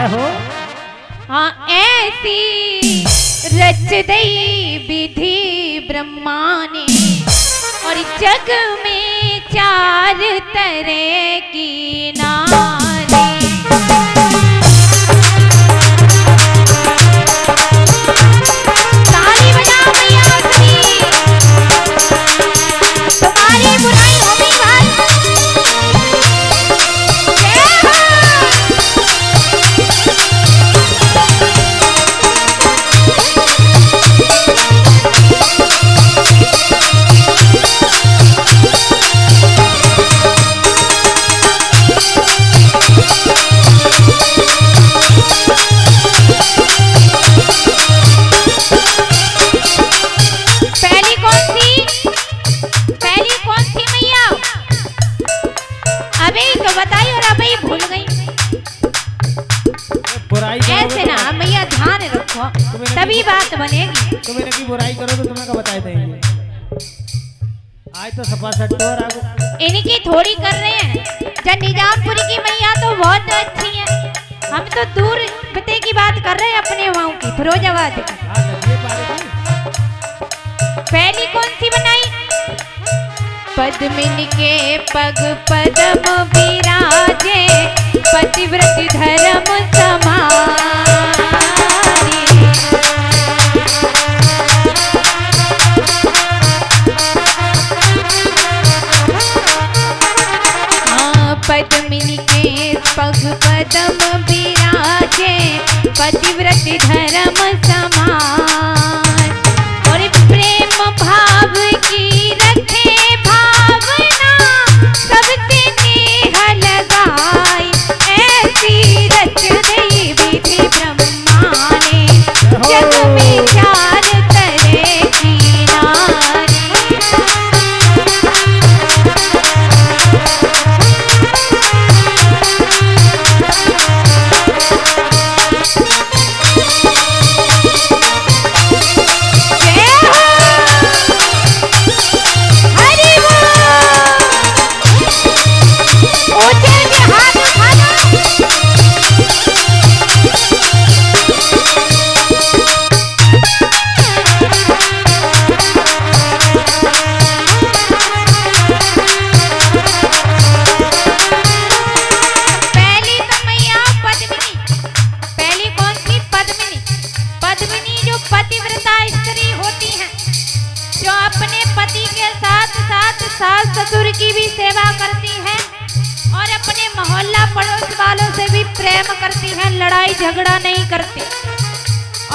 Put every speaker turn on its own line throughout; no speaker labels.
हो
हाँ ऐसी रच दई विधि ब्रह्मा ने और जग में चार तरह की नारी। ताली बजाओ भैया सभी, तुम्हारी बुराई होगी भाई। ऐसे ना भैया ध्यान रखो तभी बात बनेगी।
तुम्हें की बुराई करो तो तुम्हें का बताए देंगे। आज तो सफा सट्टोर आगो
इनकी थोड़ी कर रहे हैं। जब निजामपुरी की मैया तो बहुत अच्छी है, हम तो दूर पते की बात कर रहे हैं अपने वहां की फिरोजाबाद की। पहली कौन सी बनाई? पद्मिनी के पग पद्म विराजे पतिव्रत धर्म समारी। हाँ पद्मिनी के पग पद्म विराजे पतिव्रत धर्म समारी। और प्रेम भाव की रखे भावना सबसे नेह लगाई। ऐसी रच दई विधि ब्रह्मा ने जग में चार तरह की नारी। सास ससुर की भी सेवा करती हैं और अपने मोहल्ला पड़ोस वालों से भी प्रेम करती हैं, लड़ाई झगड़ा नहीं करती।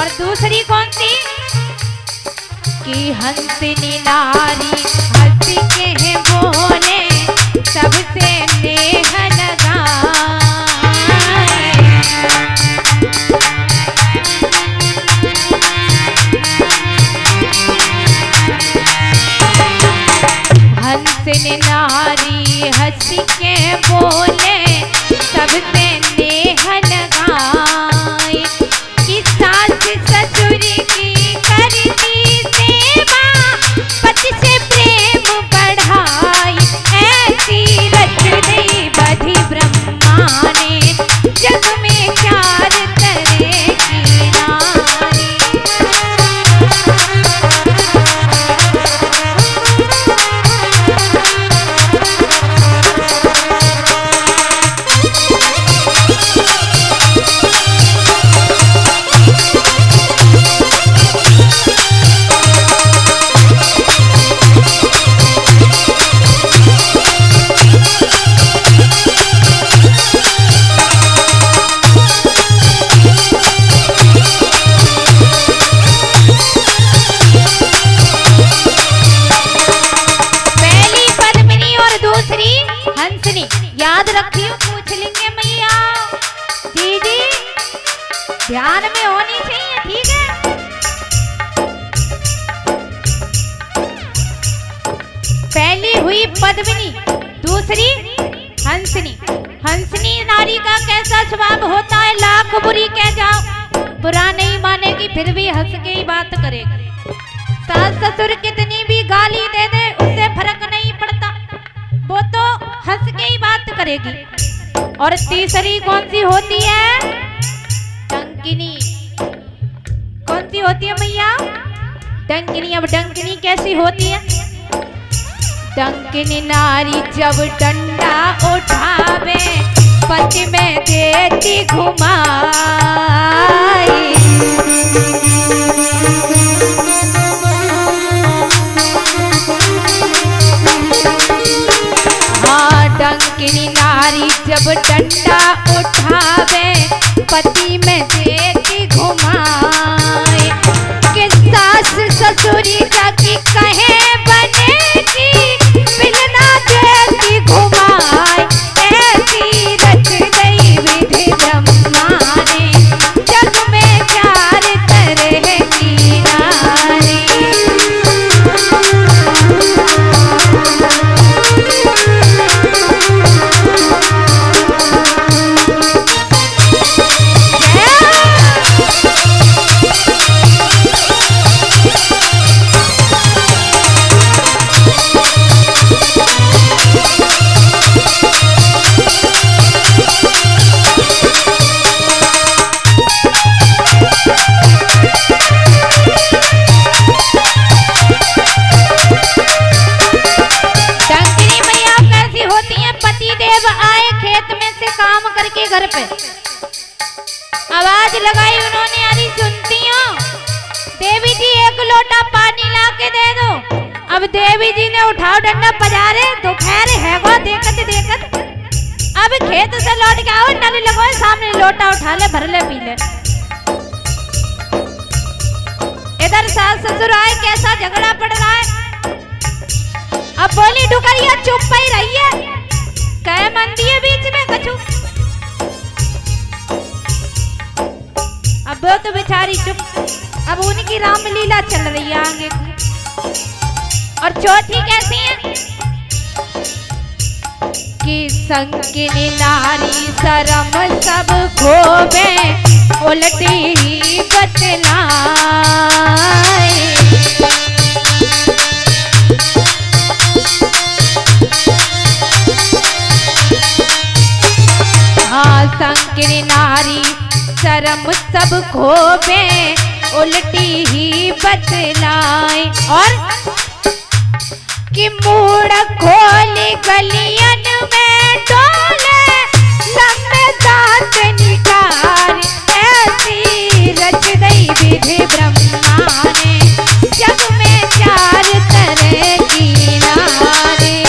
और दूसरी कौन सी? कि हंसनी नारी हंस के बोले सबसे नेह लगाए। हंसनी नारी हंस के बोले सबसे नेह लगाए। कि सास ससुर की करती सेवा पति से प्रेम बढ़ाई। ऐसी रच दई विधि ब्रह्मा ने जग में चार तरह की नारी। याद रखियो, पूछ लेंगे मैया जी जी, ध्यान में होनी चाहिए, ठीक है। पहली हुई पद्मिनी, दूसरी हंसनी। हंसनी नारी का कैसा स्वभाव होता है? लाख बुरी कह जाओ बुरा नहीं मानेगी, फिर भी हंस के ही बात करेगी। सास ससुर कितनी भी गाली दे दे उससे फर्क नहीं पड़ता, वो तो हंस के ही बात करेगी। और तीसरी कौन सी होती है? डंकिनी। अब डंकिनी कैसी होती है? डंकिनी नारी जब डंडा उठावे पति में देती घुमाई। हाँ डंकिनी नारी जब डंडा उठावे पति में देती घुमाए। कि सास ससुरी जाकी कहे बनेगी मिलना देती घुमाए। ऐसी रच गई विधि ब्रह्मा ने जग में चार तरह की नारी। घर पे आवाज लगाई उन्होंने, अरे सुनती हो देवी जी एक लोटा पानी ला के दे दो। अब देवी जी ने उठाओ डंडा पजारे दोपहर है गो देखत देखत। अब खेत से लौट के आओ नल लगो सामने लोटा उठा ले भर ले पी ले। इधर सास ससुर आए कैसा झगड़ा पड़ रहा है। अब बोली डुकरिया चुप ही रही है कह मंदी है बीच में कछु। अब वो तो बेचारी चुप। अब उनकी रामलीला चल रही है आगे की। और चौथी कैसी है कि संकिनी नारी शरम सब खोबे उल्टी ही बतलाए। हाँ संकिनी नारी शरम सब खोबे उल्टी ही बतलाए। और कि मूड़ खोली गलियन में डोले लंबे दांत निकाल। ऐसी रच गई विधि ब्रह्मा ने जग में चार तरह की नारी।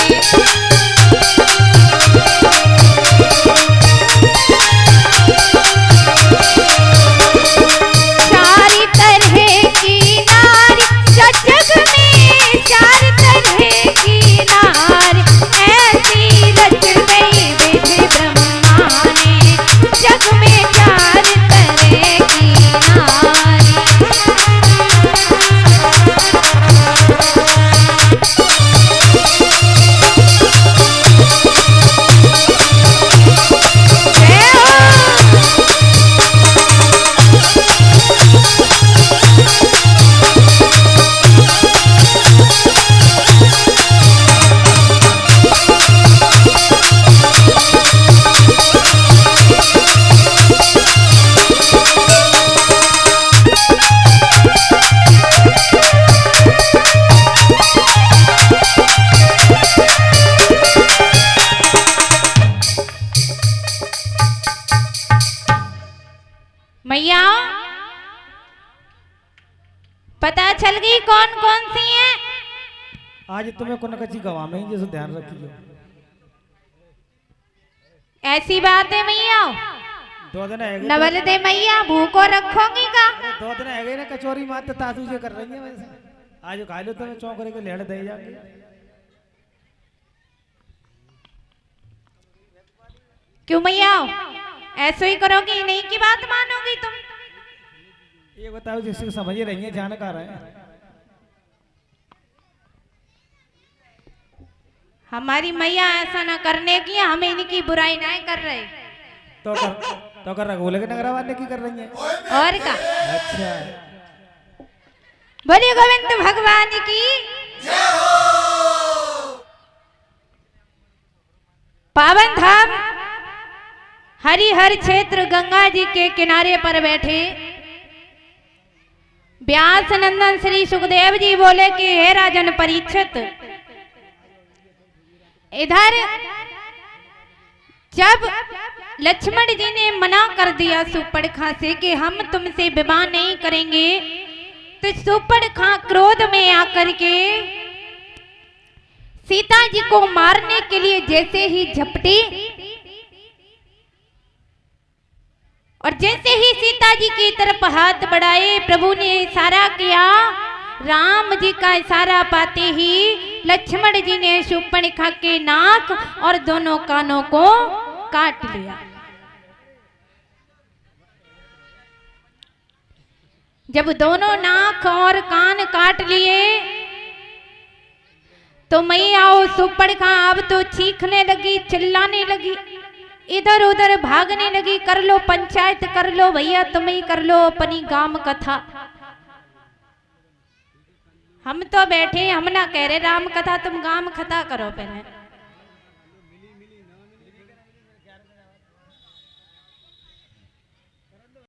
मैया पता चल गई कौन कौन सी हैं?
आज तुम्हें कोन कच्ची गवा में जैसे ध्यान रखिए।
ऐसी बात है मैया।
दो दिन है
नवल दे मैया भूखो रखोगी का?
दो दिन है ना कचौरी मात तासू से कर रही है वैसे। आज खा लो तुम्हें चौंकरे के लेड़ दे जाके।
क्यों मैया ऐसे ही करोगी नहीं की बात मानोगी तुम?
ये बताओ जिससे समझ रही है जानकार है।
हमारी मैया ऐसा ना करने की, हम इनकी बुराई नहीं कर रहे।
तो कर रघुले के नगरा वाले की कर रही है
और का।
अच्छा
बोलिए गोविंद भगवान की जय हो। पावन धाम हरिहर क्षेत्र गंगा जी के किनारे पर बैठे व्यास नंदन श्री सुखदेव जी बोले कि हे राजन परीक्षित, इधर जब लक्ष्मण जी ने मना कर दिया सुपर्णखा से कि हम तुमसे विवाह नहीं करेंगे, तो सुपर्णखा क्रोध में आकर के सीता जी को मारने के लिए जैसे ही झपटी और जैसे ही सीता जी की तरफ हाथ बढ़ाए, प्रभु ने इशारा किया। राम जी का इशारा पाते ही लक्ष्मण जी ने शूर्पणखा के नाक और दोनों कानों को काट लिया। जब दोनों नाक और कान काट लिए तो मैया शूर्पणखा अब तो चीखने लगी, चिल्लाने लगी, इधर उधर भागने लगी। कर लो पंचायत, कर लो भैया, तुम ही कर लो अपनी गाम कथा। हम तो बैठे, हम ना कह रहे राम कथा, तुम गाम कथा करो पहले।